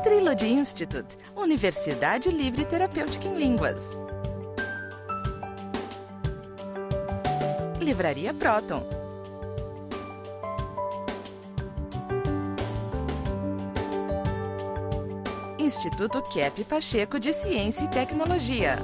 Trilogy Institute, Universidade Livre Terapêutica em Línguas. Livraria Proton. Instituto Kepp Pacheco de Ciência e Tecnologia.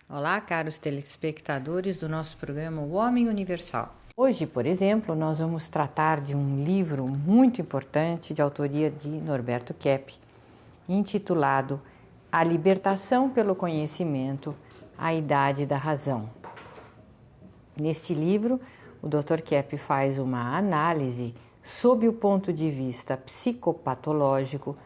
Olá, caros telespectadores do nosso programa O Homem Universal. Hoje, por exemplo, nós vamos tratar de um livro muito importante de autoria de Norberto Kepp, intitulado A Libertação pelo Conhecimento, a Idade da Razão. Neste livro, o Dr. Kepp faz uma análise sob o ponto de vista psicopatológico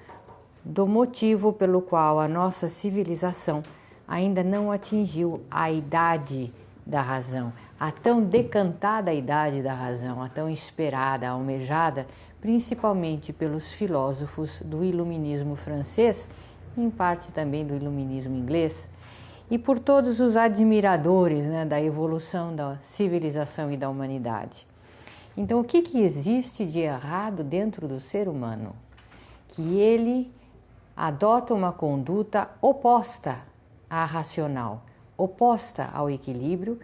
do motivo pelo qual a nossa civilização ainda não atingiu a idade da razão, a tão decantada idade da razão, a tão esperada, almejada, principalmente pelos filósofos do iluminismo francês, e em parte também do iluminismo inglês, e por todos os admiradores, da evolução da civilização e da humanidade. Então, o que existe de errado dentro do ser humano? Que ele adota uma conduta oposta à racional, oposta ao equilíbrio,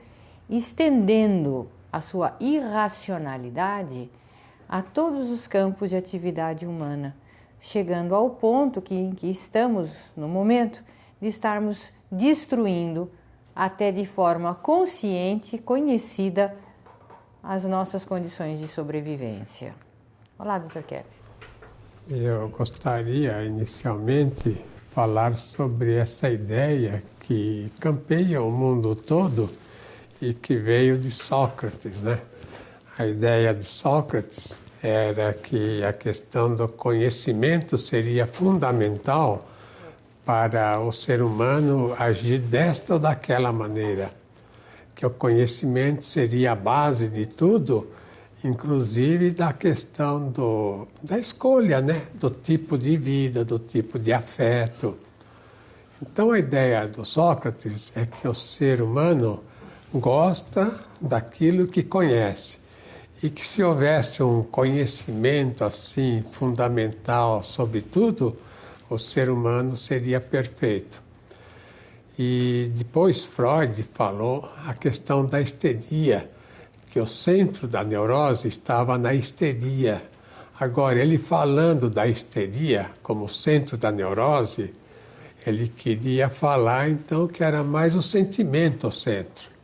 estendendo a sua irracionalidade a todos os campos de atividade humana, chegando ao ponto em que estamos, no momento, de estarmos destruindo, até de forma consciente, conhecida, as nossas condições de sobrevivência. Olá, Dr. Kepp. Eu gostaria, inicialmente, falar sobre essa ideia que campeia o mundo todo e que veio de Sócrates, A ideia de Sócrates era que a questão do conhecimento seria fundamental para o ser humano agir desta ou daquela maneira, que o conhecimento seria a base de tudo, inclusive da questão da escolha, do tipo de vida, do tipo de afeto. Então, a ideia do Sócrates é que o ser humano gosta daquilo que conhece e que se houvesse um conhecimento assim fundamental sobre tudo, o ser humano seria perfeito. E depois Freud falou a questão da histeria, que o centro da neurose estava na histeria. Agora, ele falando da histeria como centro da neurose, ele queria falar, então, que era mais o sentimento o centro.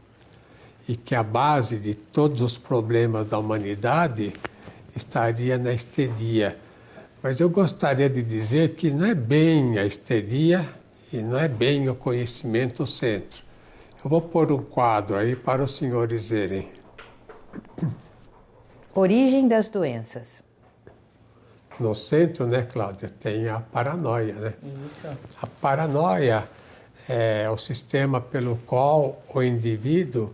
E que a base de todos os problemas da humanidade estaria na histeria. Mas eu gostaria de dizer que não é bem a histeria e não é bem o conhecimento o centro. Eu vou pôr um quadro aí para os senhores verem. Origem das doenças. No centro, Cláudia, tem a paranoia, Isso. A paranoia é o sistema pelo qual o indivíduo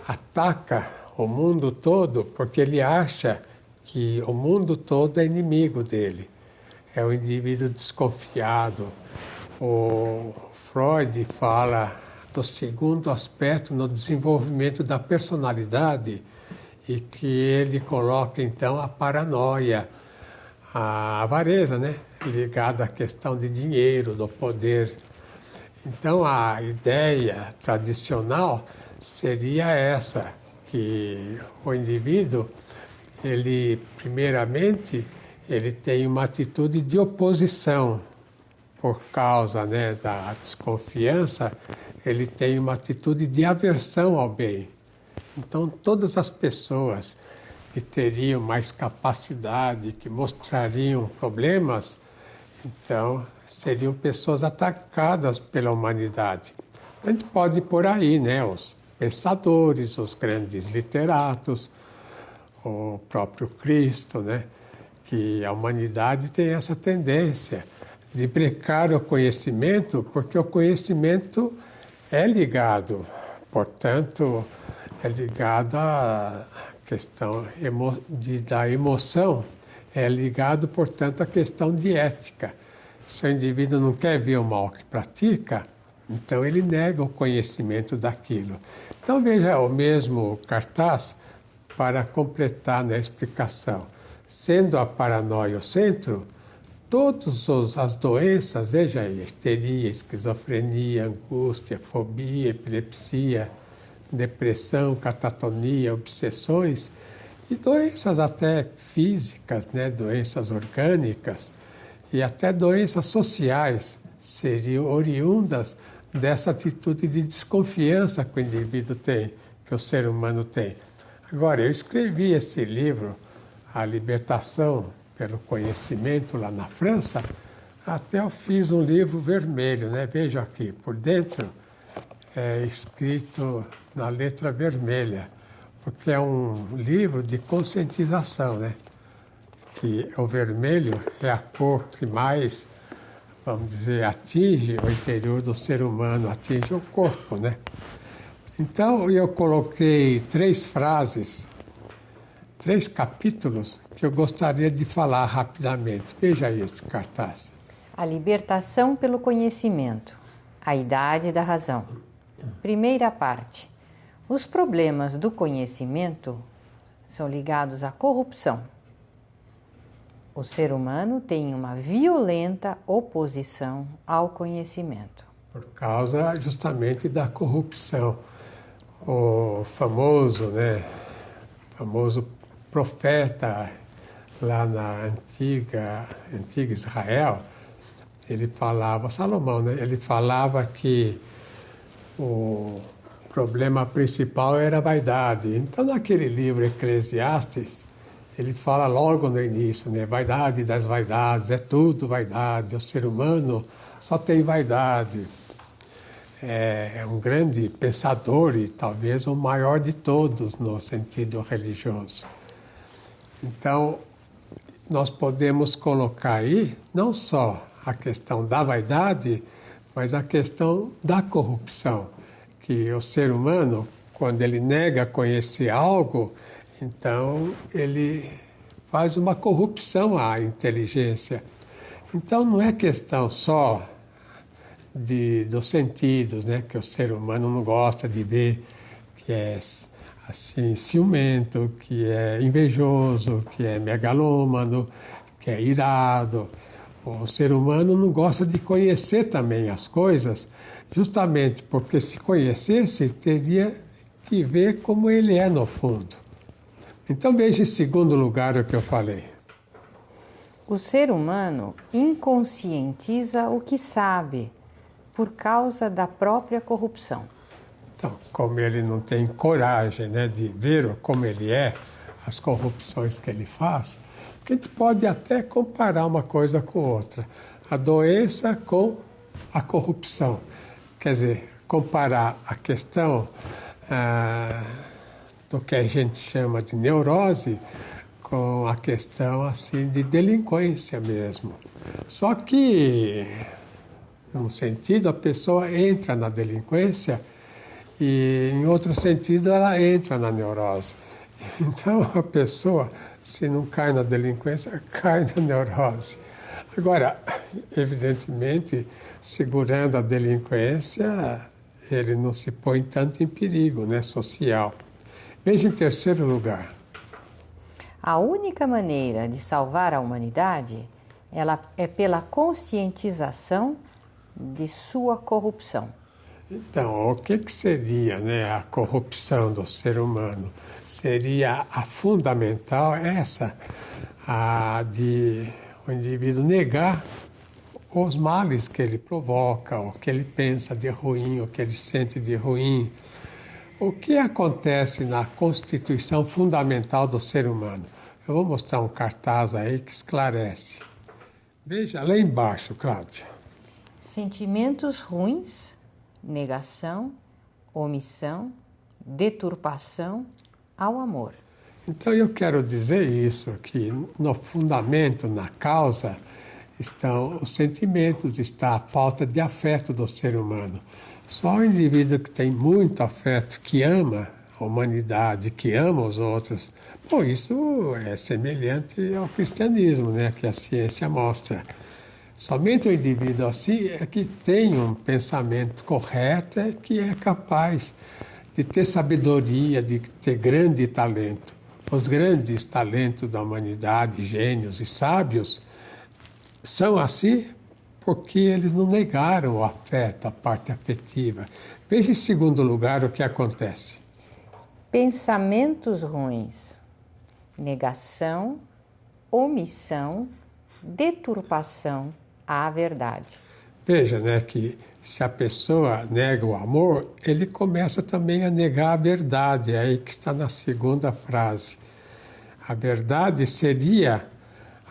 ataca o mundo todo porque ele acha que o mundo todo é inimigo dele. É o indivíduo desconfiado. O Freud fala do segundo aspecto no desenvolvimento da personalidade e que ele coloca, então, a paranoia, a avareza, ligada à questão de dinheiro, do poder. Então, a ideia tradicional seria essa, que o indivíduo, ele, primeiramente, ele tem uma atitude de oposição. Por causa da desconfiança, ele tem uma atitude de aversão ao bem. Então, todas as pessoas que teriam mais capacidade, que mostrariam problemas, então, seriam pessoas atacadas pela humanidade. A gente pode pôr aí, os pensadores, os grandes literatos, o próprio Cristo, que a humanidade tem essa tendência de brecar o conhecimento, porque o conhecimento é ligado, portanto, é ligado à questão da emoção, é ligado, portanto, à questão de ética. Se o indivíduo não quer ver o mal que pratica, então ele nega o conhecimento daquilo. Então veja o mesmo cartaz para completar a explicação. sendo a paranoia o centro, todas as doenças, veja aí, histeria, esquizofrenia, angústia, fobia, epilepsia, depressão, catatonia, obsessões e doenças até físicas, né, doenças orgânicas e até doenças sociais seriam oriundas dessa atitude de desconfiança que o indivíduo tem, que o ser humano tem. Agora, eu escrevi esse livro, A Libertação pelo Conhecimento, lá na França, até eu fiz um livro vermelho, né? Veja aqui, por dentro é escrito na letra vermelha, porque é um livro de conscientização, né? Que o vermelho é a cor que mais, vamos dizer, atinge o interior do ser humano, atinge o corpo, né? Então, eu coloquei 3 frases, 3 capítulos que eu gostaria de falar rapidamente. Veja aí esse cartaz. A libertação pelo conhecimento, a idade da razão. Primeira parte. Os problemas do conhecimento são ligados à corrupção. O ser humano tem uma violenta oposição ao conhecimento. Por causa justamente da corrupção. O famoso, né, famoso profeta lá na antiga Israel, ele falava, Salomão, né, ele falava que o problema principal era a vaidade. Então, naquele livro Eclesiastes, ele fala logo no início, né, vaidade das vaidades, é tudo vaidade, o ser humano só tem vaidade. É um grande pensador e talvez o maior de todos no sentido religioso. Então, nós podemos colocar aí não só a questão da vaidade, mas a questão da corrupção, que o ser humano, quando ele nega conhecer algo, então ele faz uma corrupção à inteligência. Então, não é questão só dos sentidos, né, que o ser humano não gosta de ver, que é assim ciumento, que é invejoso, que é megalômano, que é irado. O ser humano não gosta de conhecer também as coisas, justamente porque se conhecesse, teria que ver como ele é no fundo. Então veja em segundo lugar o que eu falei. O ser humano inconscientiza o que sabe, por causa da própria corrupção. Então, como ele não tem coragem, né, de ver como ele é, as corrupções que ele faz, a gente pode até comparar uma coisa com outra. A doença com a corrupção. Quer dizer, comparar a questão do que a gente chama de neurose com a questão assim, de delinquência mesmo. Só que num sentido, a pessoa entra na delinquência e, em outro sentido, ela entra na neurose. Então, a pessoa, se não cai na delinquência, cai na neurose. Agora, evidentemente, segurando a delinquência, ele não se põe tanto em perigo, né, social. Veja em terceiro lugar. A única maneira de salvar a humanidade ela é pela conscientização de sua corrupção. Então, o que seria, né, a corrupção do ser humano? Seria a fundamental essa, a de o indivíduo negar os males que ele provoca, o que ele pensa de ruim, o que ele sente de ruim. O que acontece na constituição fundamental do ser humano? Eu vou mostrar um cartaz aí que esclarece. Veja lá embaixo, Cláudia. Sentimentos ruins, negação, omissão, deturpação ao amor. Então eu quero dizer isso, que no fundamento, na causa, estão os sentimentos, está a falta de afeto do ser humano. Só o indivíduo que tem muito afeto, que ama a humanidade, que ama os outros, bom, isso é semelhante ao cristianismo, né, que a ciência mostra. Somente o indivíduo assim é que tem um pensamento correto, é que é capaz de ter sabedoria, de ter grande talento. os grandes talentos da humanidade, gênios e sábios, são assim porque eles não negaram o afeto, a parte afetiva. Veja em segundo lugar o que acontece. Pensamentos ruins, negação, omissão, deturpação à verdade. Veja, né, que se a pessoa nega o amor, ele começa também a negar a verdade, é aí que está na segunda frase. A verdade seria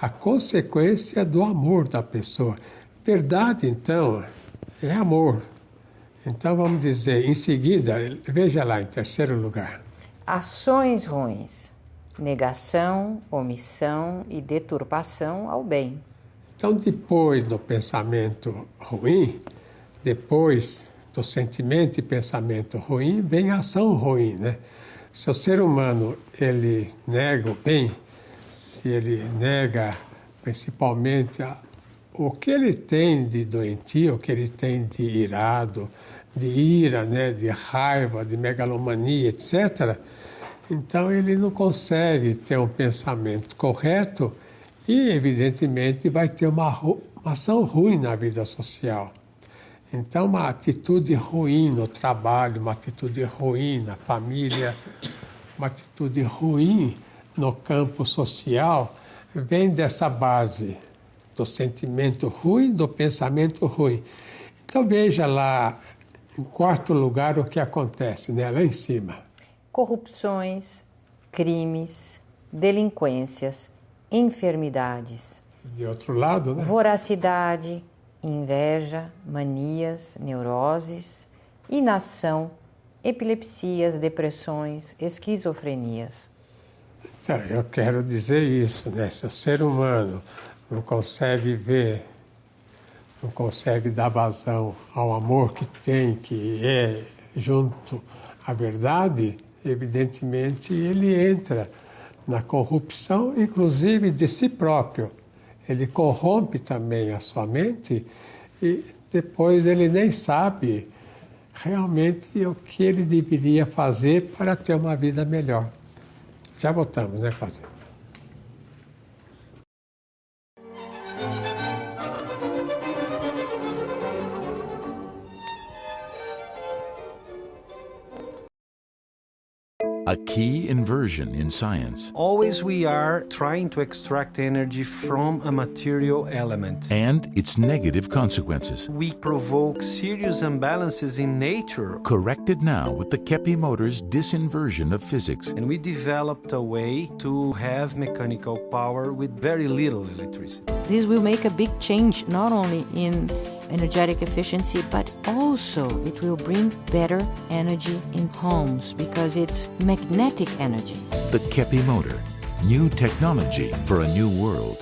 a consequência do amor da pessoa. Verdade, então, é amor. Então, vamos dizer, em seguida, veja lá, em terceiro lugar. Ações ruins, negação, omissão e deturpação ao bem. Então, depois do pensamento ruim, depois do sentimento e pensamento ruim, vem a ação ruim, né? Se o ser humano, ele nega o bem, se ele nega principalmente o que ele tem de doentio, o que ele tem de irado, de ira, né, de raiva, de megalomania, etc., então ele não consegue ter um pensamento correto e, evidentemente, vai ter uma ação ruim na vida social. Então, uma atitude ruim no trabalho, uma atitude ruim na família, uma atitude ruim no campo social, vem dessa base do sentimento ruim, do pensamento ruim. Então, veja lá, em quarto lugar, o que acontece, né? Lá em cima. Corrupções, crimes, delinquências, enfermidades. De outro lado, né? Voracidade, inveja, manias, neuroses, inação, epilepsias, depressões, esquizofrenias. Então, eu quero dizer isso, né? Se o ser humano não consegue ver, não consegue dar vazão ao amor que tem, que é junto à verdade, evidentemente ele entra na corrupção, inclusive de si próprio. Ele corrompe também a sua mente e depois ele nem sabe realmente o que ele deveria fazer para ter uma vida melhor. Já voltamos, né, Cláudia? A key inversion in science. Always we are trying to extract energy from a material element. And its negative consequences. We provoke serious imbalances in nature. Corrected now with the Kepi Motors disinversion of physics. And we developed a way to have mechanical power with very little electricity. This will make a big change not only in energetic efficiency, but also it will bring better energy in homes because it's magnetic energy. The Kepi Motor. New technology for a new world.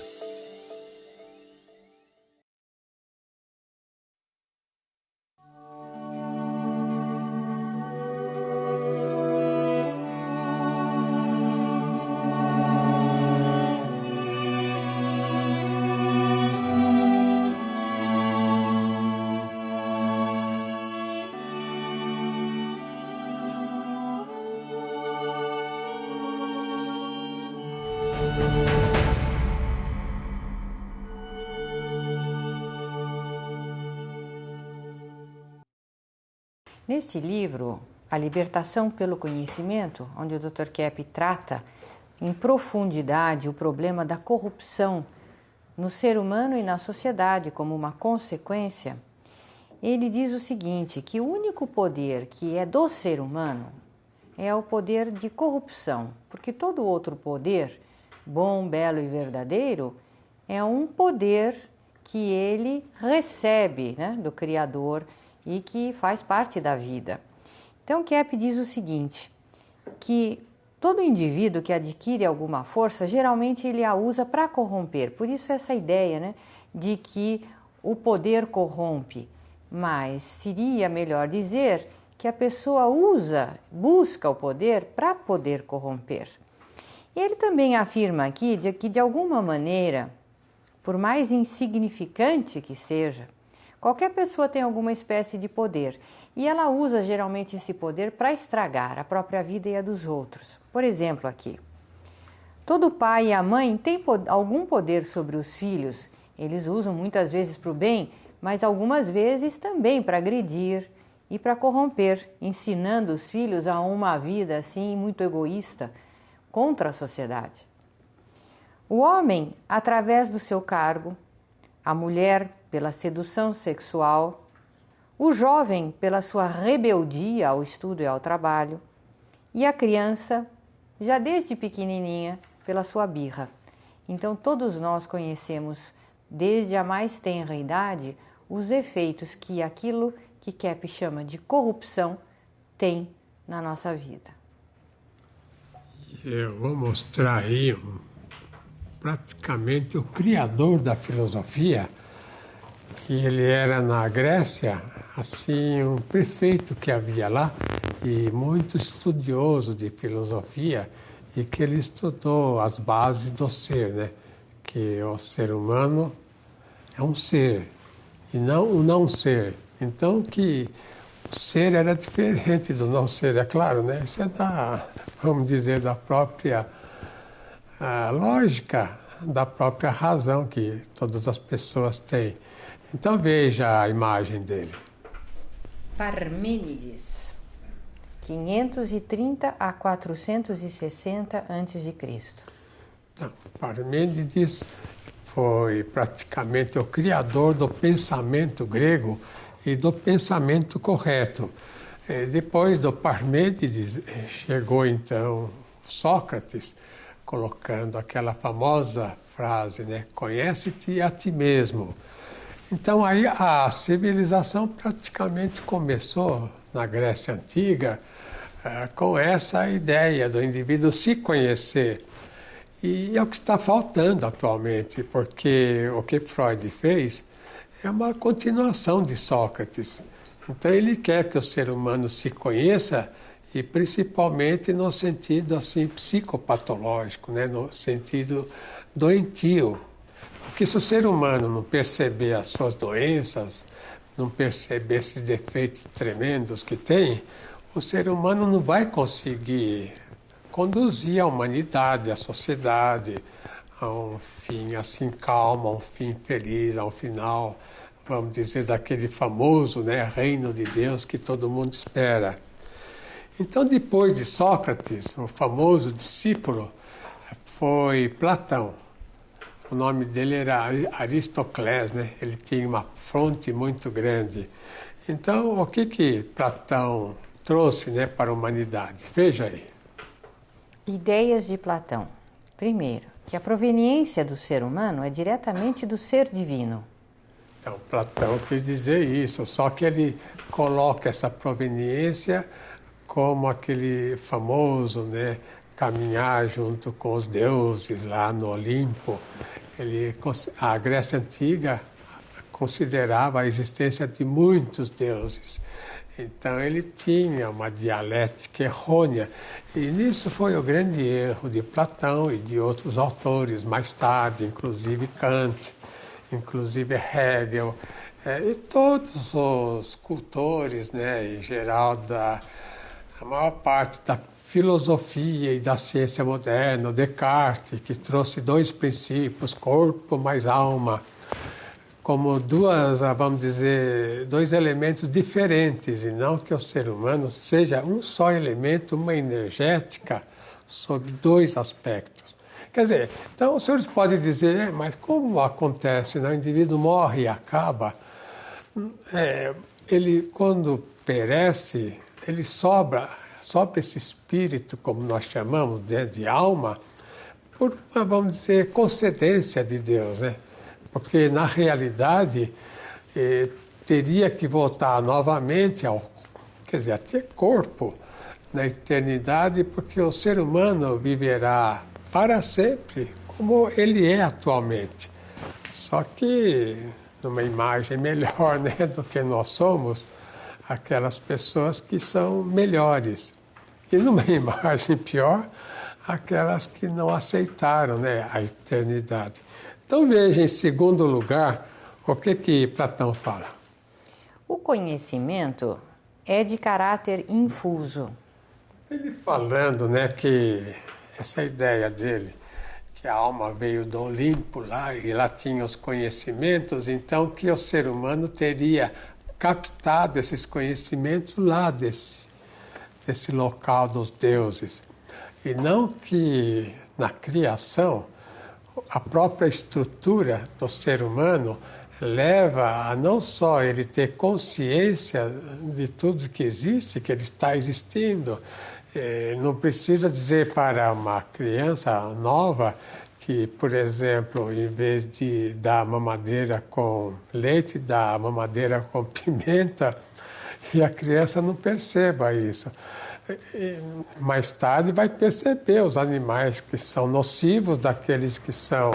Neste livro, A Libertação pelo Conhecimento, onde o Dr. Kepi trata em profundidade o problema da corrupção no ser humano e na sociedade como uma consequência, ele diz o seguinte, que o único poder que é do ser humano é o poder de corrupção, porque todo outro poder, bom, belo e verdadeiro, é um poder que ele recebe, né, do Criador e que faz parte da vida. Então, Kepi diz o seguinte, que todo indivíduo que adquire alguma força, geralmente ele a usa para corromper. Por isso essa ideia, né, de que o poder corrompe, mas seria melhor dizer que a pessoa busca o poder para poder corromper. E ele também afirma aqui que de alguma maneira, por mais insignificante que seja, qualquer pessoa tem alguma espécie de poder e ela usa geralmente esse poder para estragar a própria vida e a dos outros. Por exemplo, aqui, Todo pai e a mãe têm algum poder sobre os filhos. Eles usam muitas vezes para o bem, mas algumas vezes também para agredir e para corromper, ensinando os filhos a uma vida assim muito egoísta contra a sociedade. O homem, através do seu cargo, a mulher pela sedução sexual, o jovem pela sua rebeldia ao estudo e ao trabalho, e a criança, já desde pequenininha, pela sua birra. Então todos nós conhecemos, desde a mais tenra idade, os efeitos que aquilo que Kepp chama de corrupção tem na nossa vida. Eu vou mostrar aí praticamente o criador da filosofia, que ele era na Grécia, assim, um prefeito que havia lá e muito estudioso de filosofia, e que ele estudou as bases do ser, né? Que o ser humano é um ser e não o não ser. Então que o ser era diferente do não ser, é claro, né? Isso é vamos dizer, da própria lógica, da própria razão que todas as pessoas têm. Então veja a imagem dele. Parmênides, 530 a 460 a.C. Então, Parmênides foi praticamente o criador do pensamento grego e do pensamento correto. Depois do Parmênides chegou então Sócrates, colocando aquela famosa frase, né? Conhece-te a ti mesmo. Então aí a civilização praticamente começou na Grécia Antiga com essa ideia do indivíduo se conhecer. E é o que está faltando atualmente, porque o que Freud fez é uma continuação de Sócrates. Então ele quer que o ser humano se conheça, e principalmente no sentido assim psicopatológico, né? No sentido doentio. Porque se o ser humano não perceber as suas doenças, não perceber esses defeitos tremendos que tem, o ser humano não vai conseguir conduzir a humanidade, a sociedade a um fim assim calmo, a um fim feliz, ao final, vamos dizer, daquele famoso, né, reino de Deus que todo mundo espera. Então, depois de Sócrates, o famoso discípulo foi Platão. O nome dele era Aristócles, né? Ele tinha uma fronte muito grande. Então, o que Platão trouxe, né, para a humanidade? Veja aí. Ideias de Platão. Primeiro, que a proveniência do ser humano é diretamente do ser divino. Então, Platão quis dizer isso, só que ele coloca essa proveniência como aquele famoso, né, caminhar junto com os deuses lá no Olimpo. A Grécia Antiga considerava a existência de muitos deuses. Então ele tinha uma dialética errônea. E nisso foi o grande erro de Platão e de outros autores, mais tarde, inclusive Kant, inclusive Hegel, e todos os cultores, né, em geral, a maior parte da filosofia e da ciência moderna, Descartes, que trouxe dois princípios, corpo mais alma, como vamos dizer, dois elementos diferentes, e não que o ser humano seja um só elemento, uma energética, sob dois aspectos. Quer dizer, então os senhores podem dizer, mas como acontece, né? O indivíduo morre e acaba, ele quando perece, ele sobra esse espírito, como nós chamamos, de alma, por uma, vamos dizer, concedência de Deus, né? Porque, na realidade, teria que voltar novamente a ter corpo na eternidade, porque o ser humano viverá para sempre como ele é atualmente. Só que numa imagem melhor, né, do que nós somos, aquelas pessoas que são melhores. E numa imagem pior, aquelas que não aceitaram, né, a eternidade. Então veja, em segundo lugar, o que Platão fala. O conhecimento é de caráter infuso. Ele falando, né, que essa ideia dele, que a alma veio do Olimpo lá e lá tinha os conhecimentos, então que o ser humano teria captado esses conhecimentos lá desse local dos deuses. E não que na criação a própria estrutura do ser humano leva a não só ele ter consciência de tudo que existe, que ele está existindo. Não precisa dizer para uma criança nova que, por exemplo, em vez de dar mamadeira com leite, dá mamadeira com pimenta, e a criança não perceba isso. Mais tarde vai perceber os animais que são nocivos daqueles que são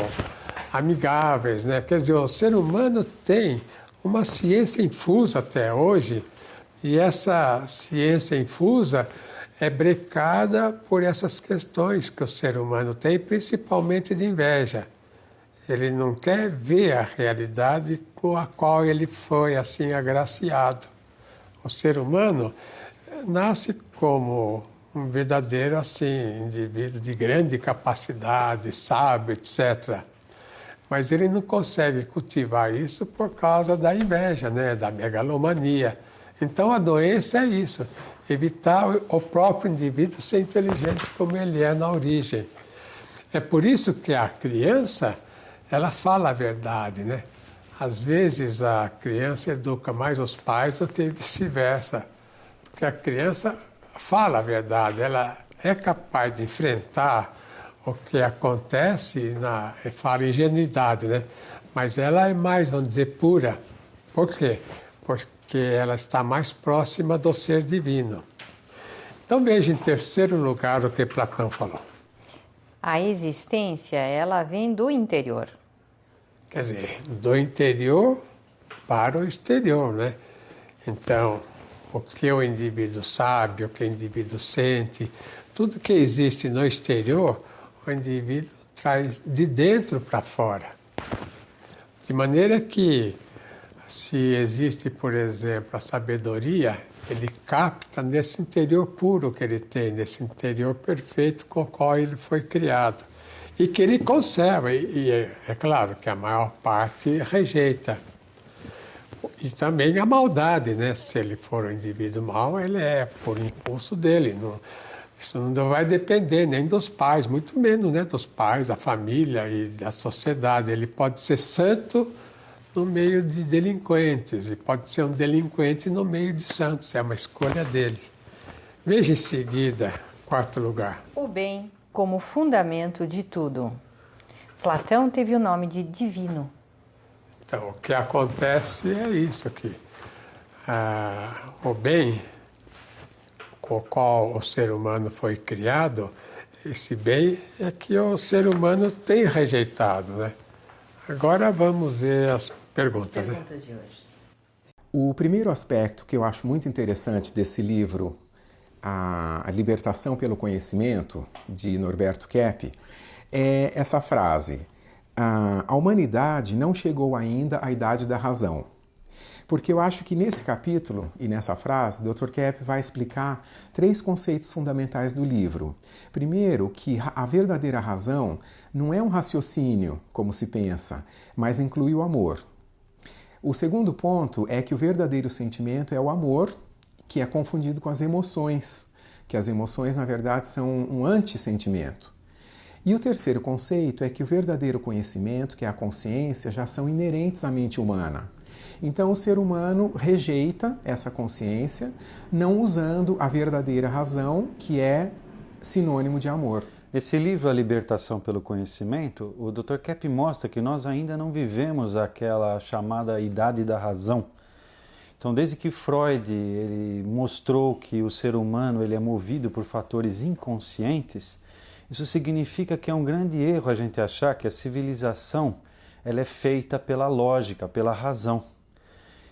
amigáveis, né? Quer dizer, o ser humano tem uma ciência infusa até hoje, e essa ciência infusa é brecada por essas questões que o ser humano tem, principalmente de inveja. Ele não quer ver a realidade com a qual ele foi assim agraciado. O ser humano nasce como um verdadeiro assim indivíduo de grande capacidade, sábio, etc. Mas ele não consegue cultivar isso por causa da inveja, né, da megalomania. Então a doença é isso, evitar o próprio indivíduo ser inteligente como ele é na origem. É por isso que a criança, ela fala a verdade, né? Às vezes a criança educa mais os pais do que vice-versa, porque a criança fala a verdade, ela é capaz de enfrentar o que acontece, fala ingenuidade, né? Mas ela é mais, vamos dizer, pura. Por quê? Porque ela está mais próxima do ser divino. Então veja em terceiro lugar o que Platão falou. A existência, ela vem do interior. Quer dizer, do interior para o exterior, né? Então, o que o indivíduo sabe, o que o indivíduo sente, tudo que existe no exterior, o indivíduo traz de dentro para fora. De maneira que, se existe, por exemplo, a sabedoria, ele capta nesse interior puro que ele tem, nesse interior perfeito com o qual ele foi criado. E que ele conserva, e é claro que a maior parte rejeita. E também a maldade, né? Se ele for um indivíduo mau, ele é por impulso dele. Isso não vai depender nem dos pais, muito menos, né, dos pais, da família e da sociedade. Ele pode ser santo no meio de delinquentes e pode ser um delinquente no meio de santos. É uma escolha dele. Veja em seguida, quarto lugar. O bem como fundamento de tudo. Platão teve o nome de divino. Então, o que acontece é isso aqui. O bem com o qual o ser humano foi criado, esse bem é que o ser humano tem rejeitado, né? Agora vamos ver as perguntas, né? De hoje. O primeiro aspecto que eu acho muito interessante desse livro, A Libertação pelo Conhecimento, de Norberto Kepp, é essa frase: a humanidade não chegou ainda à idade da razão. Porque eu acho que nesse capítulo e nessa frase, Dr. Kepp vai explicar 3 conceitos fundamentais do livro. Primeiro, que a verdadeira razão não é um raciocínio, como se pensa, mas inclui o amor. O segundo ponto é que o verdadeiro sentimento é o amor, que é confundido com as emoções, que as emoções, na verdade, são um antissentimento. E o terceiro conceito é que o verdadeiro conhecimento, que é a consciência, já são inerentes à mente humana. Então o ser humano rejeita essa consciência, não usando a verdadeira razão, que é sinônimo de amor. Nesse livro, A Libertação pelo Conhecimento, o Dr. Kepp mostra que nós ainda não vivemos aquela chamada idade da razão. Então, desde que Freud ele mostrou que o ser humano ele é movido por fatores inconscientes, isso significa que é um grande erro a gente achar que a civilização ela é feita pela lógica, pela razão.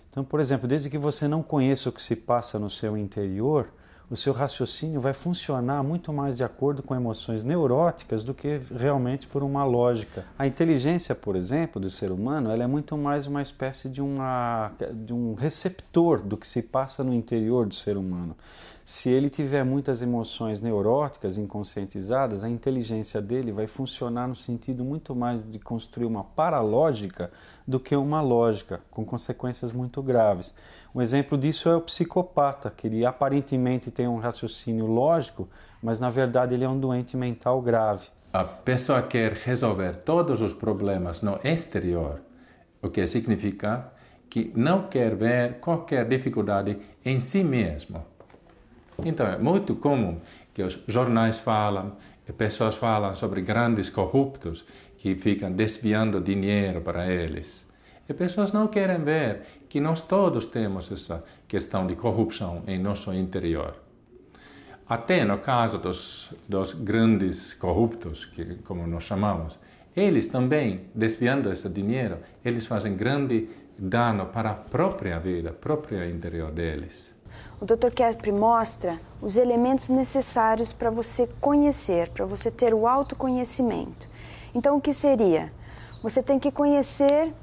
Então, por exemplo, desde que você não conheça o que se passa no seu interior, o seu raciocínio vai funcionar muito mais de acordo com emoções neuróticas do que realmente por uma lógica. A inteligência, por exemplo, do ser humano, ela é muito mais uma espécie de um receptor do que se passa no interior do ser humano. Se ele tiver muitas emoções neuróticas, inconscientizadas, a inteligência dele vai funcionar no sentido muito mais de construir uma paralógica do que uma lógica, com consequências muito graves. Um exemplo disso é o psicopata, que ele aparentemente tem um raciocínio lógico, mas na verdade ele é um doente mental grave. A pessoa quer resolver todos os problemas no exterior, o que significa que não quer ver qualquer dificuldade em si mesmo. Então é muito comum que os jornais falam, e pessoas falam sobre grandes corruptos que ficam desviando dinheiro para eles. E pessoas não querem ver que nós todos temos essa questão de corrupção em nosso interior. Até no caso dos grandes corruptos, que, como nós chamamos, eles também, desviando esse dinheiro, eles fazem grande dano para a própria vida, próprio interior deles. O Dr. Kepp mostra os elementos necessários para você conhecer, para você ter o autoconhecimento. Então, o que seria? Você tem que conhecer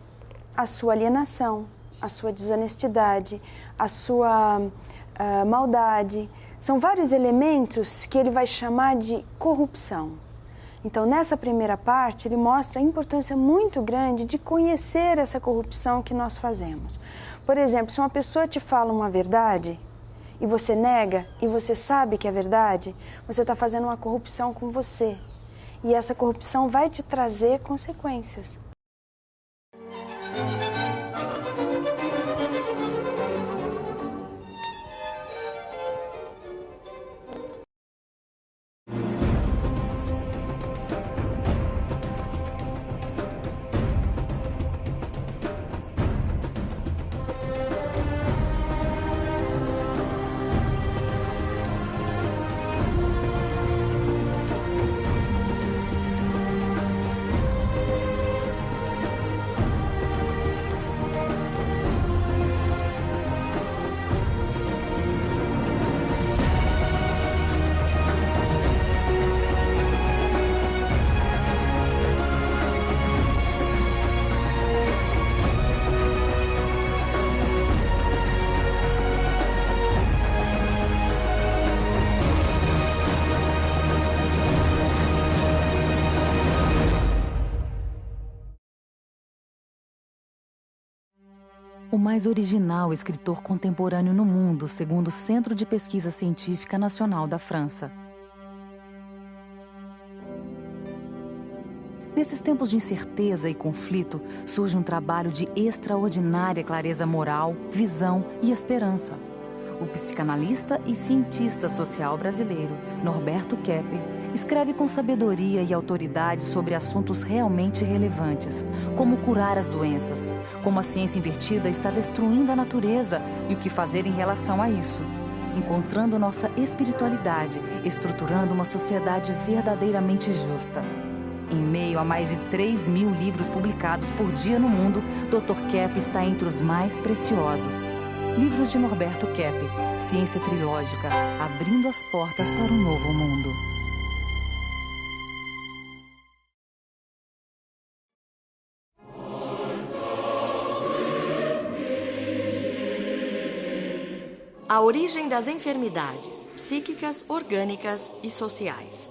a sua alienação, a sua desonestidade, a sua maldade. São vários elementos que ele vai chamar de corrupção. Então, nessa primeira parte, ele mostra a importância muito grande de conhecer essa corrupção que nós fazemos. Por exemplo, se uma pessoa te fala uma verdade e você nega e você sabe que é verdade, você está fazendo uma corrupção com você. E essa corrupção vai te trazer consequências. O mais original escritor contemporâneo no mundo, segundo o Centro de Pesquisa Científica Nacional da França. Nesses tempos de incerteza e conflito, surge um trabalho de extraordinária clareza moral, visão e esperança. O psicanalista e cientista social brasileiro, Norberto Kepp, escreve com sabedoria e autoridade sobre assuntos realmente relevantes, como curar as doenças, como a ciência invertida está destruindo a natureza e o que fazer em relação a isso, encontrando nossa espiritualidade, estruturando uma sociedade verdadeiramente justa. Em meio a mais de 3.000 livros publicados por dia no mundo, Dr. Kepp está entre os mais preciosos. Livros de Norberto Kepp, Ciência Trilógica, abrindo as portas para um novo mundo. A origem das enfermidades psíquicas, orgânicas e sociais.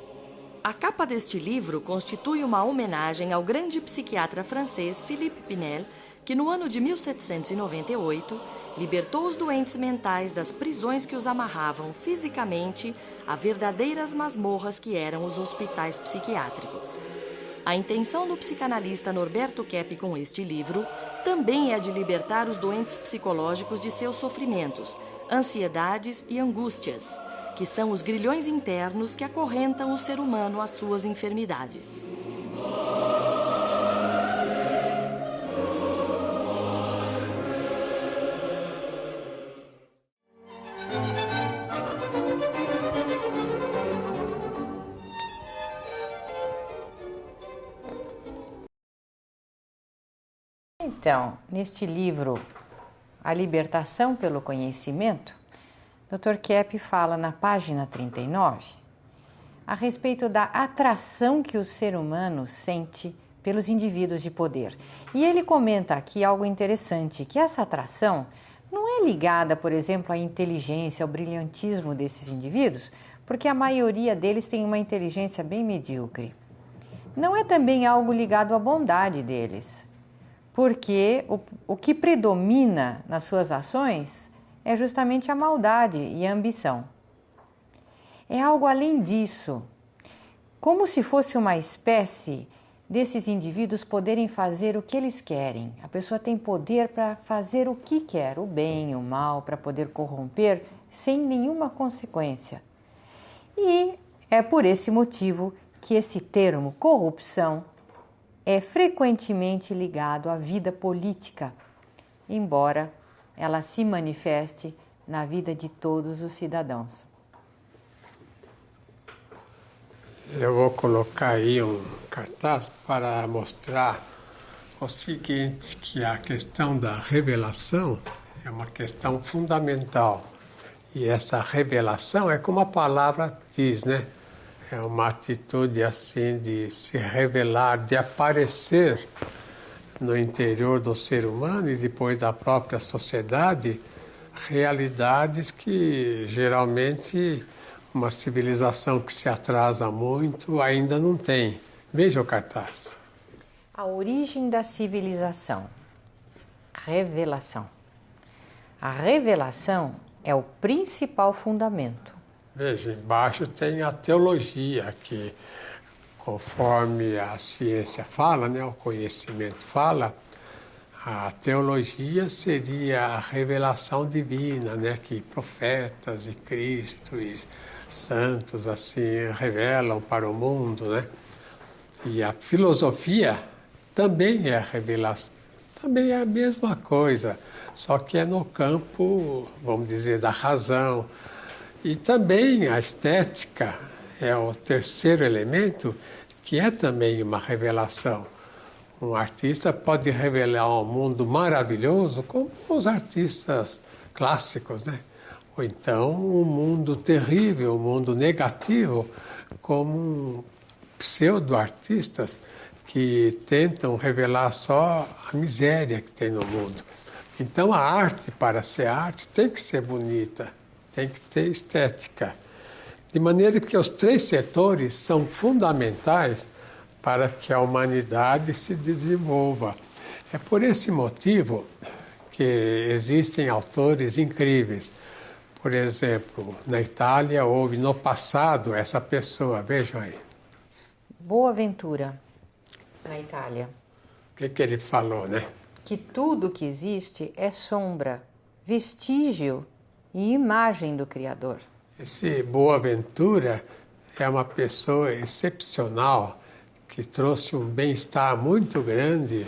A capa deste livro constitui uma homenagem ao grande psiquiatra francês Philippe Pinel, que no ano de 1798 libertou os doentes mentais das prisões que os amarravam fisicamente a verdadeiras masmorras que eram os hospitais psiquiátricos. A intenção do psicanalista Norberto Kepp com este livro também é a de libertar os doentes psicológicos de seus sofrimentos, ansiedades e angústias, que são os grilhões internos que acorrentam o ser humano às suas enfermidades. Então, neste livro, A Libertação pelo Conhecimento, Dr. Kepp fala na página 39 a respeito da atração que o ser humano sente pelos indivíduos de poder. E ele comenta aqui algo interessante, que essa atração não é ligada, por exemplo, à inteligência, ao brilhantismo desses indivíduos, porque a maioria deles tem uma inteligência bem medíocre. Não é também algo ligado à bondade deles, porque o que predomina nas suas ações é justamente a maldade e a ambição. É algo além disso, como se fosse uma espécie desses indivíduos poderem fazer o que eles querem. A pessoa tem poder para fazer o que quer, o bem, o mal, para poder corromper sem nenhuma consequência. E é por esse motivo que esse termo corrupção é frequentemente ligado à vida política, embora ela se manifeste na vida de todos os cidadãos. Eu vou colocar aí um cartaz para mostrar o seguinte, que a questão da revelação é uma questão fundamental. E essa revelação é como a palavra diz, né? É uma atitude assim de se revelar, de aparecer no interior do ser humano e depois da própria sociedade, realidades que geralmente uma civilização que se atrasa muito ainda não tem. Veja o cartaz. A origem da civilização. Revelação. A revelação é o principal fundamento. Veja, embaixo tem a teologia, que conforme a ciência fala, né, o conhecimento fala, a teologia seria a revelação divina, né, que profetas e Cristo e santos assim revelam para o mundo, né? E a filosofia também é revelação, também é a mesma coisa, só que é no campo, vamos dizer, da razão. E também a estética é o terceiro elemento, que é também uma revelação. Um artista pode revelar um mundo maravilhoso, como os artistas clássicos, né? Ou então um mundo terrível, um mundo negativo, como pseudo-artistas que tentam revelar só a miséria que tem no mundo. Então a arte, para ser arte, tem que ser bonita, tem que ter estética. De maneira que os três setores são fundamentais para que a humanidade se desenvolva. É por esse motivo que existem autores incríveis. Por exemplo, na Itália houve no passado essa pessoa, vejam aí. Boaventura, na Itália. O que ele falou, né? Que tudo que existe é sombra, vestígio e imagem do Criador. Esse Boaventura é uma pessoa excepcional que trouxe um bem-estar muito grande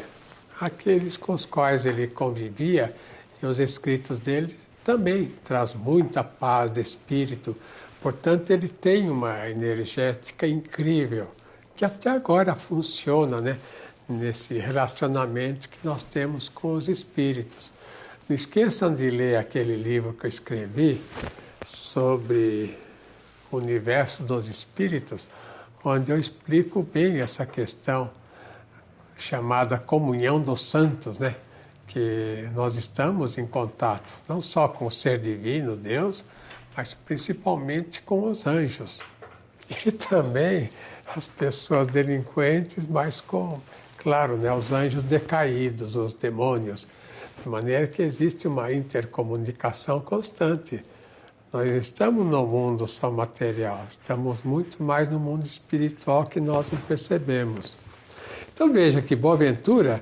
àqueles com os quais ele convivia, e os escritos dele também traz muita paz de espírito. Portanto, ele tem uma energética incrível, que até agora funciona, né? Nesse relacionamento que nós temos com os espíritos. Não esqueçam de ler aquele livro que eu escrevi sobre o universo dos espíritos, onde eu explico bem essa questão chamada comunhão dos santos, né? Que nós estamos em contato não só com o ser divino, Deus, mas principalmente com os anjos. E também as pessoas delinquentes, mas com, claro, né, os anjos decaídos, os demônios. De maneira que existe uma intercomunicação constante. Nós estamos no mundo só material, estamos muito mais no mundo espiritual que nós não percebemos. Então veja que Boaventura,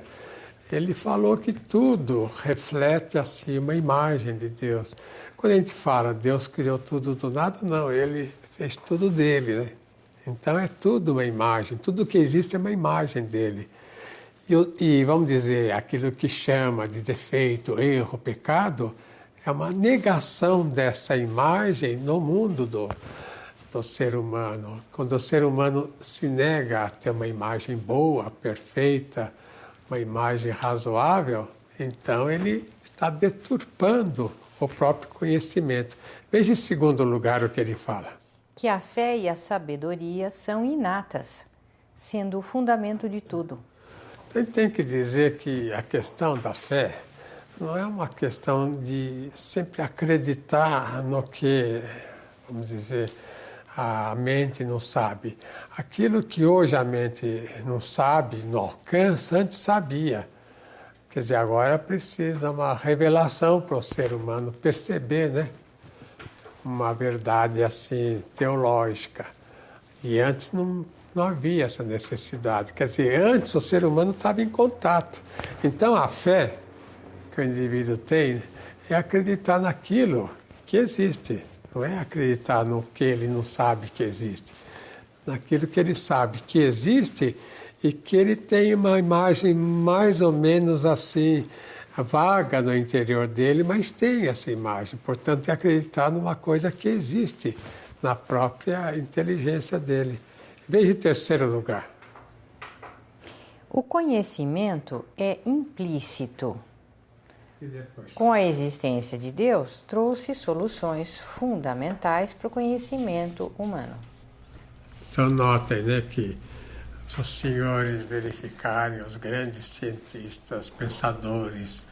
ele falou que tudo reflete assim uma imagem de Deus. Quando a gente fala Deus criou tudo do nada, não, ele fez tudo dele, né? Então é tudo uma imagem, tudo que existe é uma imagem dele. E vamos dizer, aquilo que chama de defeito, erro, pecado, é uma negação dessa imagem no mundo do ser humano. Quando o ser humano se nega a ter uma imagem boa, perfeita, uma imagem razoável, então ele está deturpando o próprio conhecimento. Veja em segundo lugar o que ele fala. Que a fé e a sabedoria são inatas, sendo o fundamento de tudo. Então, tem que dizer que a questão da fé não é uma questão de sempre acreditar no que, vamos dizer, a mente não sabe. Aquilo que hoje a mente não sabe, não alcança, antes sabia. Quer dizer, agora precisa uma revelação para o ser humano perceber, né? Uma verdade assim teológica. E antes não havia essa necessidade. Quer dizer, antes o ser humano estava em contato. Então a fé que o indivíduo tem é acreditar naquilo que existe. Não é acreditar no que ele não sabe que existe. Naquilo que ele sabe que existe e que ele tem uma imagem mais ou menos assim, vaga no interior dele, mas tem essa imagem. Portanto, é acreditar numa coisa que existe na própria inteligência dele. Veja em terceiro lugar. O conhecimento é implícito. Com a existência de Deus, trouxe soluções fundamentais para o conhecimento humano. Então, notem, né, que se os senhores verificarem os grandes cientistas, pensadores,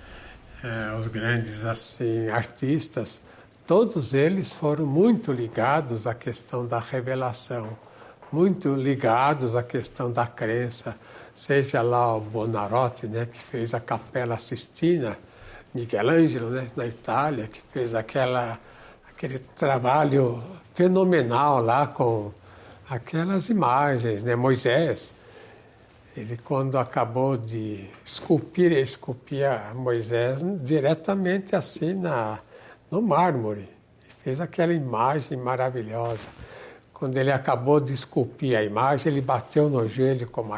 os grandes assim, artistas, todos eles foram muito ligados à questão da revelação, muito ligados à questão da crença. Seja lá o Buonarroti, né, que fez a Capela Sistina, Michelangelo, né, na Itália, que fez aquele trabalho fenomenal lá com aquelas imagens, né, Moisés. Ele, quando acabou de esculpia Moisés diretamente assim no mármore. Fez aquela imagem maravilhosa. Quando ele acabou de esculpir a imagem, ele bateu no joelho com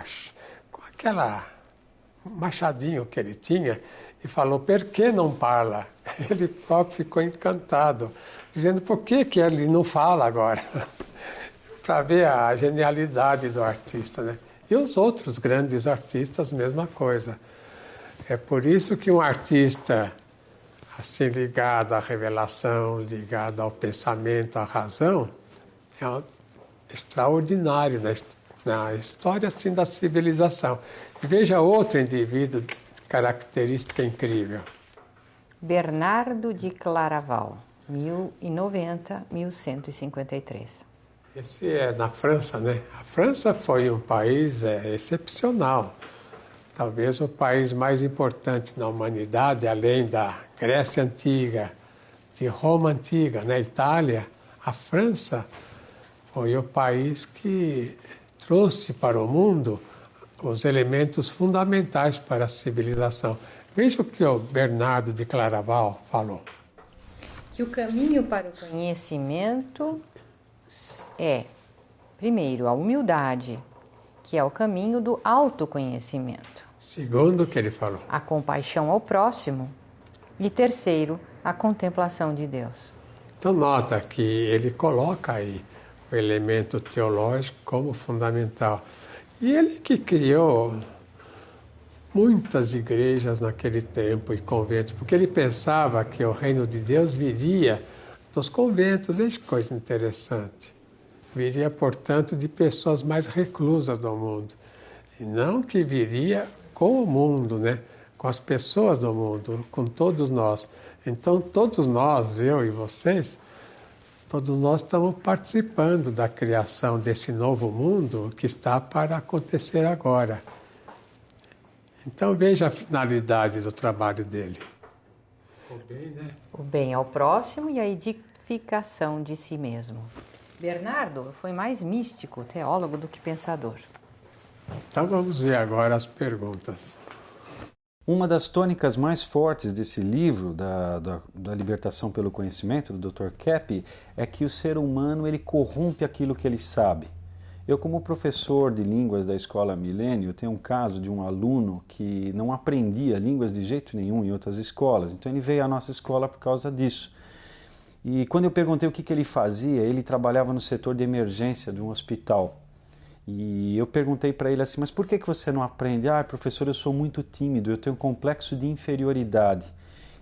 aquela machadinho que ele tinha e falou, por que não fala? Ele próprio ficou encantado, dizendo, por que ele não fala agora? Para ver a genialidade do artista, né? E os outros grandes artistas, mesma coisa. É por isso que um artista assim ligado à revelação, ligado ao pensamento, à razão, é extraordinário na história assim, da civilização. E veja outro indivíduo de característica incrível. Bernardo de Claraval, 1090-1153. Esse é na França, né? A França foi um país excepcional. Talvez o país mais importante na humanidade, além da Grécia Antiga, de Roma Antiga, na Itália. A França foi o país que trouxe para o mundo os elementos fundamentais para a civilização. Veja o que o Bernardo de Claraval falou. Que o caminho para o conhecimento é, primeiro, a humildade, que é o caminho do autoconhecimento. Segundo o que ele falou. A compaixão ao próximo. E terceiro, a contemplação de Deus. Então nota que ele coloca aí o elemento teológico como fundamental. E ele que criou muitas igrejas naquele tempo e conventos, porque ele pensava que o reino de Deus viria dos conventos. Veja que coisa interessante. Viria, portanto, de pessoas mais reclusas do mundo. E não que viria com o mundo, né? Com as pessoas do mundo, com todos nós. Então, todos nós, eu e vocês, todos nós estamos participando da criação desse novo mundo que está para acontecer agora. Então, veja a finalidade do trabalho dele. O bem, né? O bem ao próximo e a edificação de si mesmo. Bernardo foi mais místico, teólogo, do que pensador. Então vamos ver agora as perguntas. Uma das tônicas mais fortes desse livro, da libertação pelo conhecimento, do Dr. Keppe, é que o ser humano ele corrompe aquilo que ele sabe. Eu, como professor de línguas da Escola Milênio, tenho um caso de um aluno que não aprendia línguas de jeito nenhum em outras escolas. Então ele veio à nossa escola por causa disso. E quando eu perguntei o que ele fazia, ele trabalhava no setor de emergência de um hospital. E eu perguntei para ele assim, mas por que você não aprende? Ah, professor, eu sou muito tímido, eu tenho um complexo de inferioridade.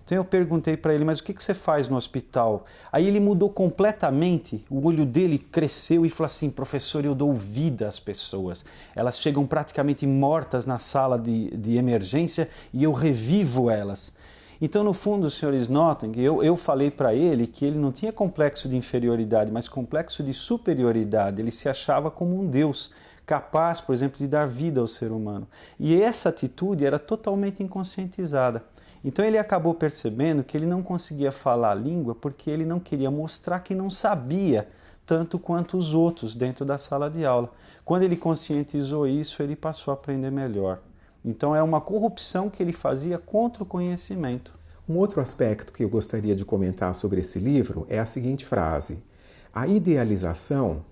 Então eu perguntei para ele, mas o que você faz no hospital? Aí ele mudou completamente, o olho dele cresceu e falou assim, professor, eu dou vida às pessoas. Elas chegam praticamente mortas na sala de emergência e eu revivo elas. Então, no fundo, os senhores notam que eu falei para ele que ele não tinha complexo de inferioridade, mas complexo de superioridade. Ele se achava como um Deus, capaz, por exemplo, de dar vida ao ser humano. E essa atitude era totalmente inconscientizada. Então ele acabou percebendo que ele não conseguia falar a língua porque ele não queria mostrar que não sabia tanto quanto os outros dentro da sala de aula. Quando ele conscientizou isso, ele passou a aprender melhor. Então é uma corrupção que ele fazia contra o conhecimento. Um outro aspecto que eu gostaria de comentar sobre esse livro é a seguinte frase: a idealização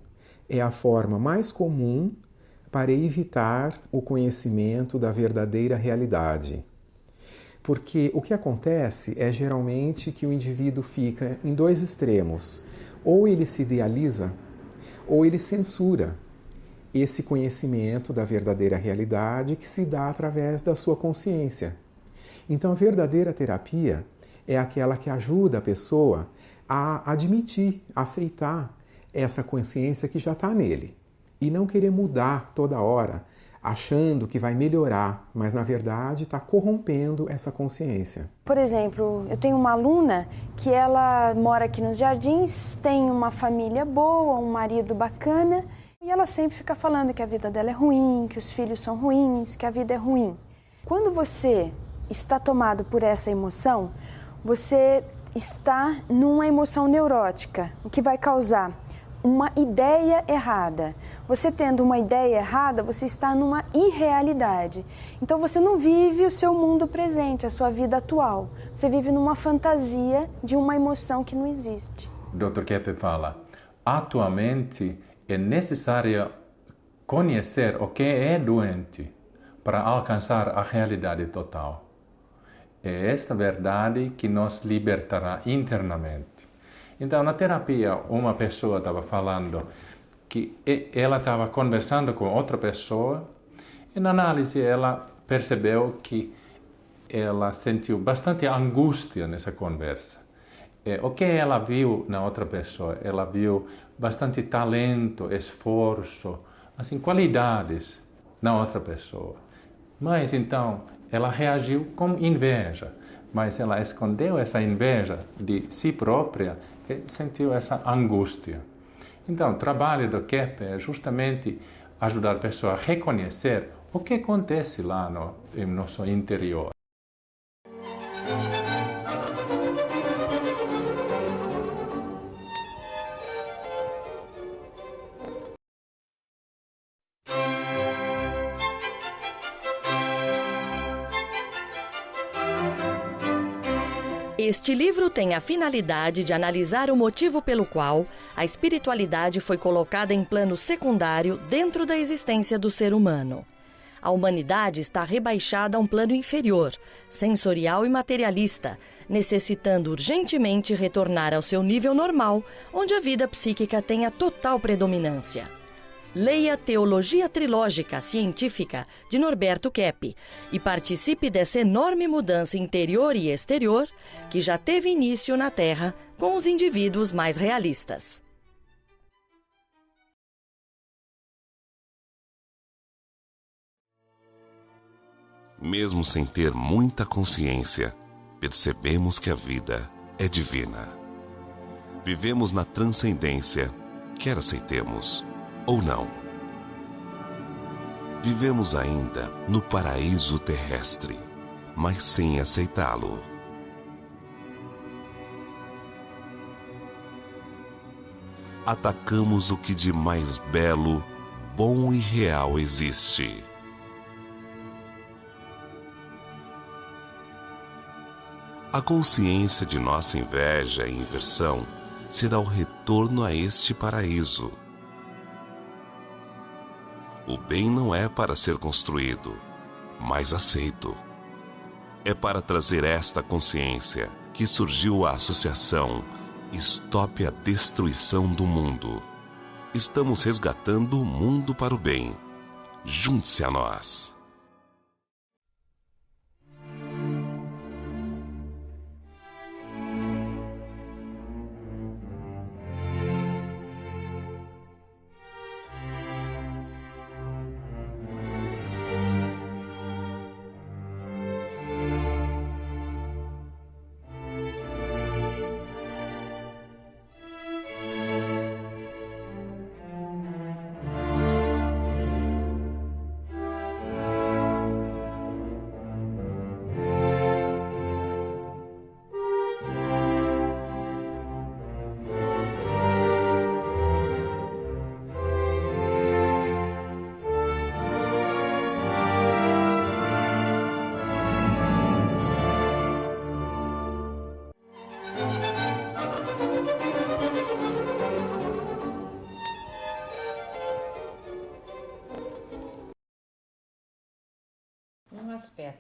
é a forma mais comum para evitar o conhecimento da verdadeira realidade. Porque o que acontece é geralmente que o indivíduo fica em dois extremos. Ou ele se idealiza, ou ele censura esse conhecimento da verdadeira realidade que se dá através da sua consciência. Então, a verdadeira terapia é aquela que ajuda a pessoa a admitir, a aceitar essa consciência que já está nele e não querer mudar toda hora, achando que vai melhorar, mas na verdade está corrompendo essa consciência. Por exemplo, eu tenho uma aluna que ela mora aqui nos Jardins, tem uma família boa, um marido bacana, e ela sempre fica falando que a vida dela é ruim, que os filhos são ruins, que a vida é ruim. Quando você está tomado por essa emoção, você está numa emoção neurótica, o que vai causar uma ideia errada. Você tendo uma ideia errada, você está numa irrealidade. Então você não vive o seu mundo presente, a sua vida atual. Você vive numa fantasia de uma emoção que não existe. Dr. Keppe fala, atualmente é necessário conhecer o que é doente para alcançar a realidade total. É esta verdade que nos libertará internamente. Então, na terapia, uma pessoa estava falando que ela estava conversando com outra pessoa e na análise ela percebeu que ela sentiu bastante angústia nessa conversa. O que ela viu na outra pessoa? Ela viu bastante talento, esforço, assim, qualidades na outra pessoa. Mas então ela reagiu com inveja, mas ela escondeu essa inveja de si própria e sentiu essa angústia. Então, o trabalho do Keppe é justamente ajudar a pessoa a reconhecer o que acontece lá no nosso interior. Este livro tem a finalidade de analisar o motivo pelo qual a espiritualidade foi colocada em plano secundário dentro da existência do ser humano. A humanidade está rebaixada a um plano inferior, sensorial e materialista, necessitando urgentemente retornar ao seu nível normal, onde a vida psíquica tem a total predominância. Leia Teologia Trilógica Científica, de Norberto Keppe, e participe dessa enorme mudança interior e exterior que já teve início na Terra com os indivíduos mais realistas. Mesmo sem ter muita consciência, percebemos que a vida é divina. Vivemos na transcendência, quer aceitemos ou não. Vivemos ainda no paraíso terrestre, mas sem aceitá-lo. Atacamos o que de mais belo, bom e real existe. A consciência de nossa inveja e inversão será o retorno a este paraíso. O bem não é para ser construído, mas aceito. É para trazer esta consciência que surgiu a associação Stop a Destruição do Mundo. Estamos resgatando o mundo para o bem. Junte-se a nós.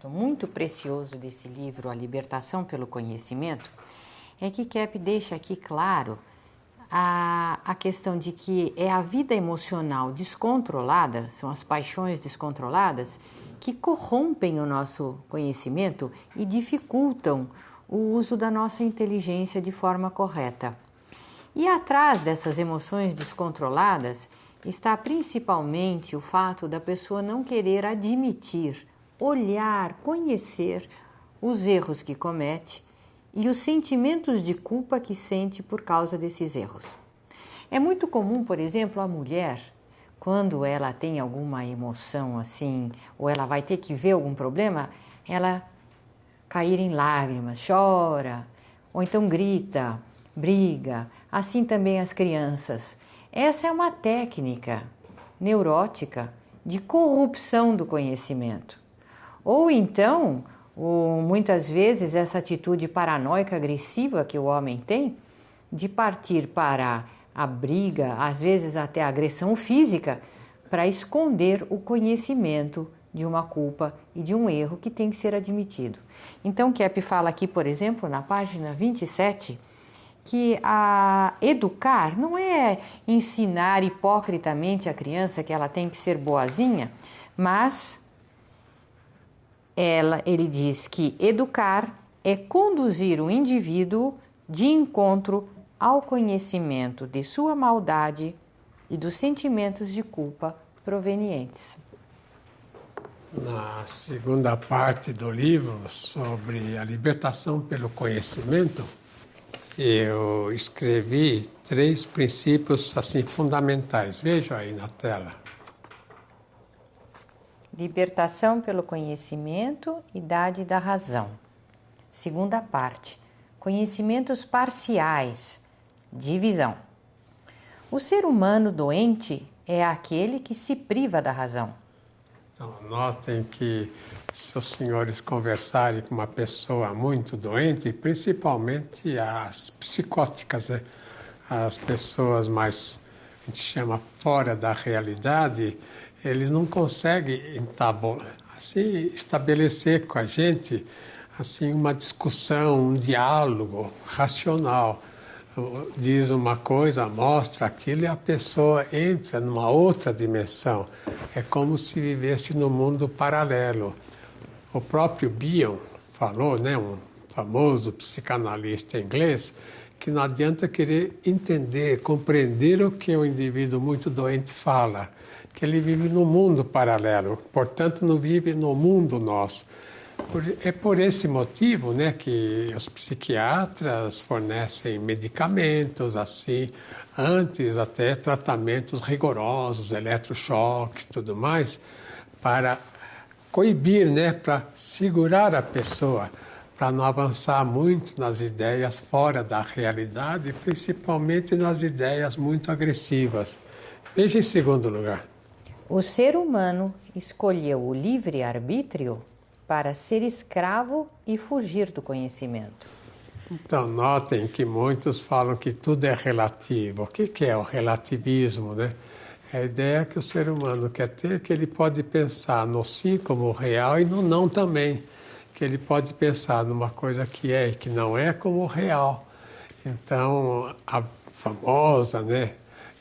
aspecto muito precioso desse livro, A Libertação pelo Conhecimento, é que Kepp deixa aqui claro a questão de que é a vida emocional descontrolada, são as paixões descontroladas, que corrompem o nosso conhecimento e dificultam o uso da nossa inteligência de forma correta. E atrás dessas emoções descontroladas está principalmente o fato da pessoa não querer admitir, olhar, conhecer os erros que comete e os sentimentos de culpa que sente por causa desses erros. É muito comum, por exemplo, a mulher, quando ela tem alguma emoção assim, ou ela vai ter que ver algum problema, ela cair em lágrimas, chora, ou então grita, briga. Assim também as crianças. Essa é uma técnica neurótica de corrupção do conhecimento. Ou então, muitas vezes, essa atitude paranoica agressiva que o homem tem de partir para a briga, às vezes até a agressão física, para esconder o conhecimento de uma culpa e de um erro que tem que ser admitido. Então, Kepp fala aqui, por exemplo, na página 27, que educar não é ensinar hipocritamente a criança que ela tem que ser boazinha, mas ele diz que educar é conduzir o indivíduo de encontro ao conhecimento de sua maldade e dos sentimentos de culpa provenientes. Na segunda parte do livro, sobre a libertação pelo conhecimento, eu escrevi 3 princípios assim fundamentais. Veja aí na tela. Libertação pelo conhecimento, idade da razão. Segunda parte, conhecimentos parciais, divisão. O ser humano doente é aquele que se priva da razão. Então, notem que se os senhores conversarem com uma pessoa muito doente, principalmente as psicóticas, né? As pessoas mais, a gente chama, fora da realidade, eles não conseguem assim, estabelecer com a gente assim, uma discussão, um diálogo racional. Diz uma coisa, mostra aquilo e a pessoa entra numa outra dimensão. É como se vivesse num mundo paralelo. O próprio Bion falou, né, um famoso psicanalista inglês, que não adianta querer entender, compreender o que o indivíduo muito doente fala, que ele vive num mundo paralelo, portanto não vive no mundo nosso. É por esse motivo, né, que os psiquiatras fornecem medicamentos, assim, antes até tratamentos rigorosos, eletrochoques e tudo mais, para coibir, né, para segurar a pessoa, para não avançar muito nas ideias fora da realidade, principalmente nas ideias muito agressivas. Veja em segundo lugar. O ser humano escolheu o livre-arbítrio para ser escravo e fugir do conhecimento. Então, notem que muitos falam que tudo é relativo. O que é o relativismo, né? É a ideia que o ser humano quer ter, que ele pode pensar no sim como real e no não também. Que ele pode pensar numa coisa que é e que não é como real. Então, a famosa, né,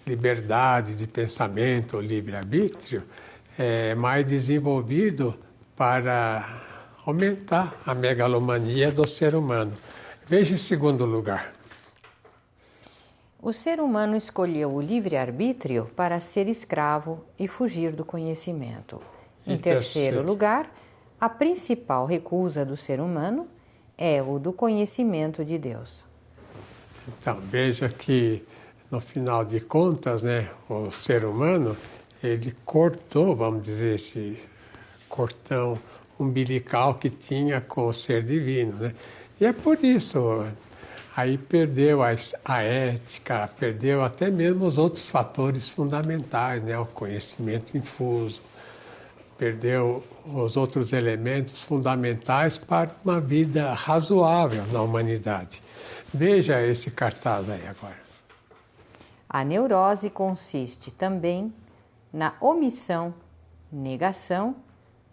liberdade de pensamento, o livre-arbítrio, é mais desenvolvido para aumentar a megalomania do ser humano. Veja em segundo lugar. O ser humano escolheu o livre-arbítrio para ser escravo e fugir do conhecimento. Em terceiro lugar, a principal recusa do ser humano é o do conhecimento de Deus. Então, veja que, no final de contas, né, o ser humano, ele cortou, vamos dizer, esse cordão umbilical que tinha com o ser divino, né? E é por isso, aí perdeu a ética, perdeu até mesmo os outros fatores fundamentais, né? O conhecimento infuso, perdeu os outros elementos fundamentais para uma vida razoável na humanidade. Veja esse cartaz aí agora. A neurose consiste também na omissão, negação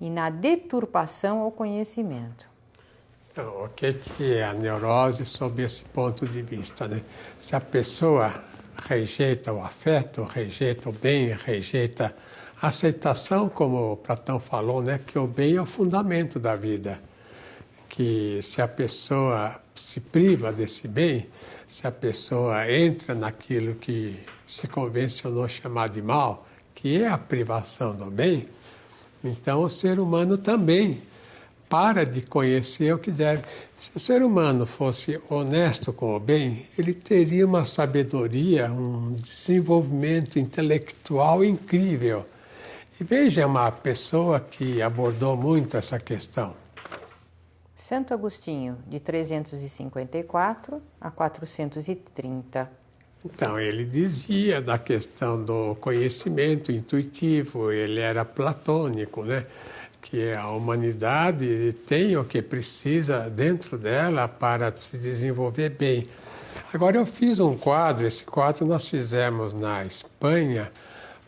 e na deturpação ao conhecimento. Então, o que é a neurose sob esse ponto de vista, né? Se a pessoa rejeita o afeto, rejeita o bem, rejeita a aceitação, como Platão falou, né? Que o bem é o fundamento da vida. Que se a pessoa se priva desse bem, se a pessoa entra naquilo que se convencionou chamar de mal, que é a privação do bem, então o ser humano também para de conhecer o que deve. Se o ser humano fosse honesto com o bem, ele teria uma sabedoria, um desenvolvimento intelectual incrível. E veja uma pessoa que abordou muito essa questão. Santo Agostinho, de 354 a 430. Então, ele dizia da questão do conhecimento intuitivo, ele era platônico, né? Que a humanidade tem o que precisa dentro dela para se desenvolver bem. Agora, eu fiz um quadro, esse quadro nós fizemos na Espanha,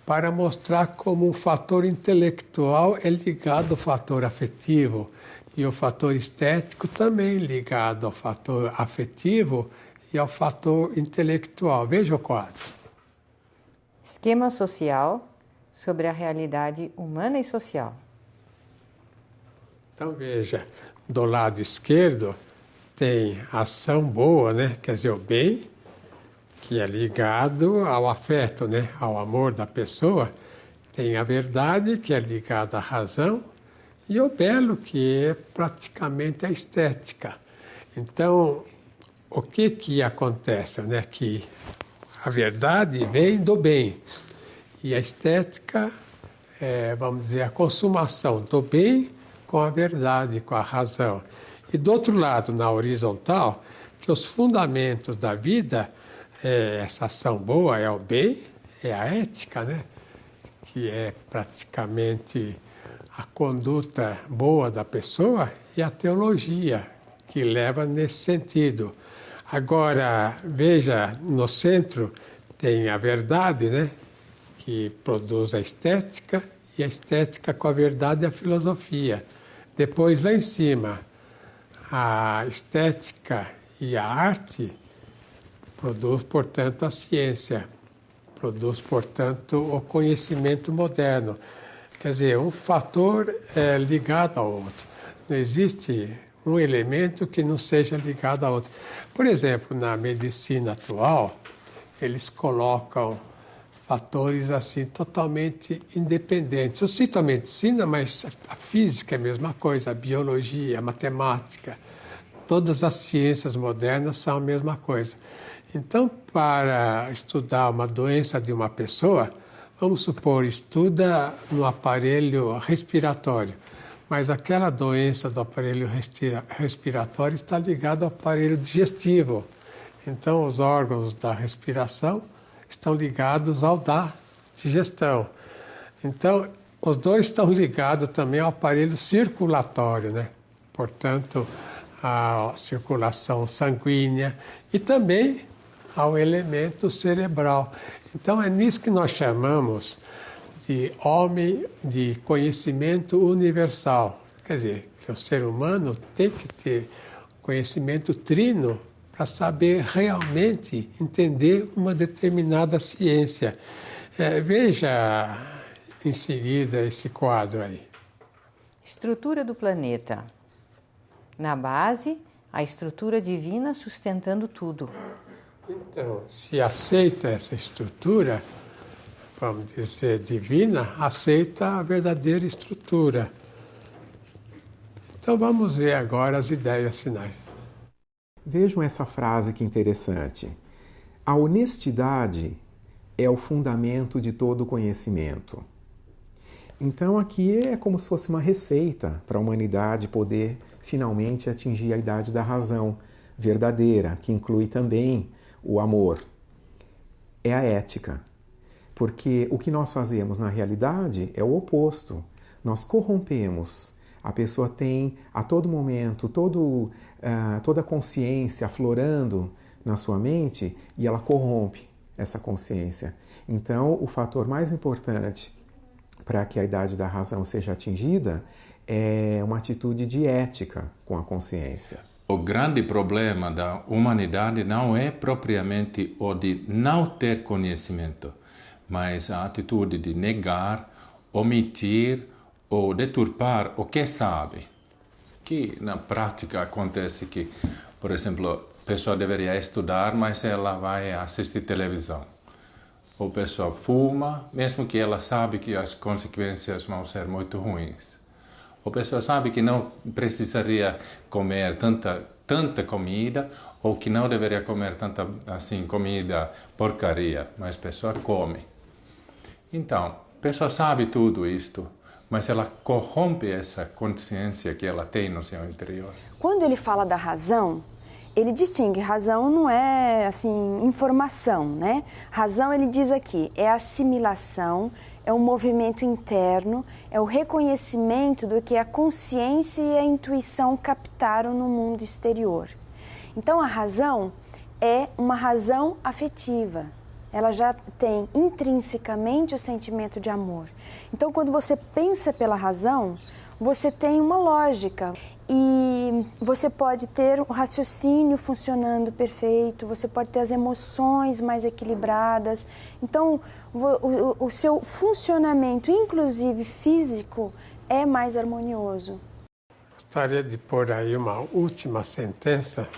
para mostrar como o fator intelectual é ligado ao fator afetivo e o fator estético também ligado ao fator afetivo e ao fator intelectual. Veja o quadro. Esquema social sobre a realidade humana e social. Então veja, do lado esquerdo tem a ação boa, né? Quer dizer, o bem, que é ligado ao afeto, né? Ao amor da pessoa. Tem a verdade, que é ligada à razão, e o belo, que é praticamente a estética. Então, o que acontece, né? Que a verdade vem do bem e a estética é, vamos dizer, a consumação do bem com a verdade, com a razão. E do outro lado, na horizontal, que os fundamentos da vida, essa ação boa é o bem, é a ética, né? Que é praticamente a conduta boa da pessoa, e a teologia, que leva nesse sentido. Agora, veja, no centro tem a verdade, né? Que produz a estética, e a estética com a verdade é a filosofia. Depois, lá em cima, a estética e a arte produz, portanto, a ciência, produz, portanto, o conhecimento moderno. Quer dizer, um fator é ligado ao outro. Não existe um elemento que não seja ligado ao outro. Por exemplo, na medicina atual, eles colocam fatores assim totalmente independentes. Eu cito a medicina, mas a física é a mesma coisa, a biologia, a matemática, todas as ciências modernas são a mesma coisa. Então, para estudar uma doença de uma pessoa, vamos supor, estuda no aparelho respiratório, mas aquela doença do aparelho respiratório está ligada ao aparelho digestivo. Então, os órgãos da respiração estão ligados ao da digestão. Então, os dois estão ligados também ao aparelho circulatório, né? Portanto, à circulação sanguínea e também ao elemento cerebral. Então, é nisso que nós chamamos de homem de conhecimento universal. Quer dizer, que o ser humano tem que ter conhecimento trino para saber realmente entender uma determinada ciência. Veja em seguida esse quadro aí. Estrutura do planeta. Na base, a estrutura divina sustentando tudo. Então, se aceita essa estrutura, vamos dizer, divina, aceita a verdadeira estrutura. Então vamos ver agora as ideias finais. Vejam essa frase que interessante. A honestidade é o fundamento de todo conhecimento. Então aqui é como se fosse uma receita para a humanidade poder finalmente atingir a idade da razão verdadeira, que inclui também o amor. É a ética. Porque o que nós fazemos na realidade é o oposto. Nós corrompemos. A pessoa tem a todo momento toda a consciência aflorando na sua mente e ela corrompe essa consciência. Então, o fator mais importante para que a idade da razão seja atingida é uma atitude de ética com a consciência. O grande problema da humanidade não é propriamente o de não ter conhecimento, mas a atitude de negar, omitir ou deturpar o que sabe. Que na prática acontece que, por exemplo, a pessoa deveria estudar, mas ela vai assistir televisão. Ou a pessoa fuma, mesmo que ela sabe que as consequências vão ser muito ruins. Ou a pessoa sabe que não precisaria comer tanta comida, ou que não deveria comer tanta assim, comida porcaria, mas a pessoa come. Então, a pessoa sabe tudo isto, mas ela corrompe essa consciência que ela tem no seu interior. Quando ele fala da razão, ele distingue, razão não é assim informação, né? Razão, ele diz aqui, é assimilação, é um movimento interno, é o reconhecimento do que a consciência e a intuição captaram no mundo exterior. Então a razão é uma razão afetiva. Ela já tem intrinsecamente o sentimento de amor. Então quando você pensa pela razão, você tem uma lógica e você pode ter o raciocínio funcionando perfeito, você pode ter as emoções mais equilibradas. Então, o seu funcionamento, inclusive físico, é mais harmonioso. Gostaria de pôr aí uma última sentença.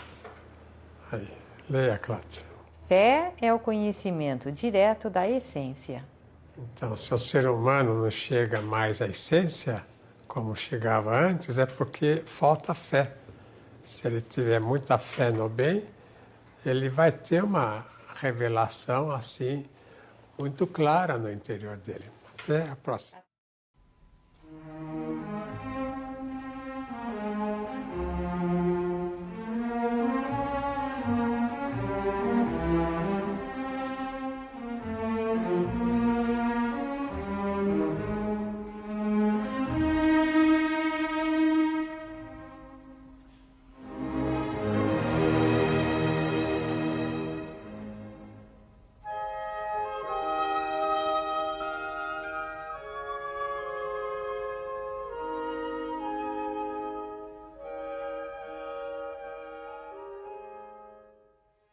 Aí, leia, Cláudia. Fé é o conhecimento direto da essência. Então, se o ser humano não chega mais à essência, como chegava antes, é porque falta fé. Se ele tiver muita fé no bem, ele vai ter uma revelação assim muito clara no interior dele. Até a próxima.